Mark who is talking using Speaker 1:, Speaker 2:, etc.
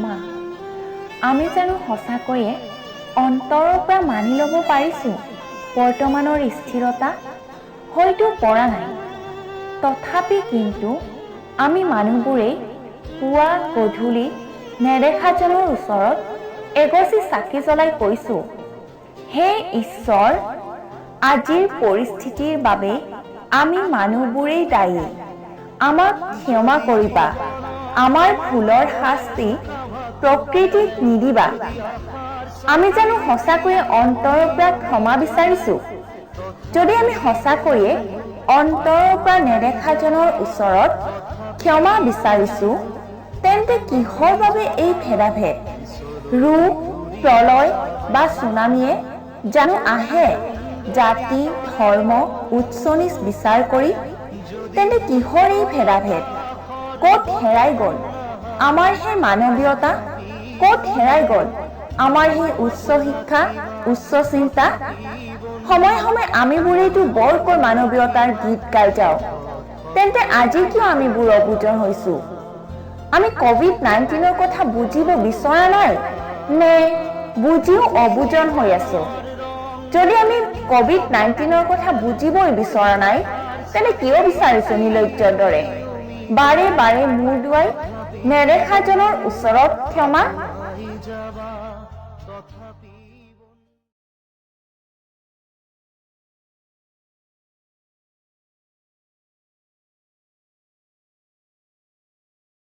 Speaker 1: ক্ষমা আমি জানো সঁচাকৈয়ে অন্তৰৰ পৰা মানি ল'ব পাৰিছোঁ বৰ্তমানৰ স্থিৰতা হয়তো পৰা নাই। তথাপি কিন্তু আমি মানুহবোৰেই পুৱা গধূলি নেদেখাজনৰ ওচৰত এগছি চাকি জ্বলাই কৈছোঁ, হে ঈশ্বৰ, আজিৰ পৰিস্থিতিৰ বাবে আমি মানুহবোৰেই দায়ী। আমাক ক্ষমা কৰিবা, আমাৰ ভুলৰ শাস্তি প্ৰকৃতিক নিদিবা। আমি জানো সঁচাকৈয়ে অন্তৰৰ পৰা ক্ষমা বিচাৰিছোঁ? যদি আমি সঁচাকৈয়ে অন্তৰৰ পৰা নেদেখাজনৰ ওচৰত ক্ষমা বিচাৰিছোঁ, তেন্তে কিহৰ বাবে এই ভেদাভেদ? ৰোগ, প্ৰলয় বা ছুনামিয়ে জানো আহে জাতি, ধৰ্ম, উচ্চ নীচ বিচাৰ কৰি? তেন্তে কিহৰ এই ভেদাভেদ? ক'ত হেৰাই গ'ল আমাৰ সেই মানৱীয়তা? ক'ত হেৰাই গ'ল আমাৰ সেই উচ্চ শিক্ষা, উচ্চ চিন্তা? সময়ে সময়ে আমিবোৰেইতো বৰকৈ মানৱীয়তাৰ গীত গাই যাওঁ। তেন্তে আজি কিয় আমিবোৰ অবুজন হৈছোঁ? আমি COVID-19ৰ কথা বুজিব বিচৰা নাই নে বুজিও অবুজন হৈ আছোঁ? যদি আমি COVID-19ৰ কথা বুজিবই বিচৰা নাই, তেন্তে কিয় বিচাৰিছোঁ নিৰ্লজ্জৰ দৰে বাৰে বাৰে মূৰ দোৱাই নেদেখাজনৰ ওচৰত ক্ষমা?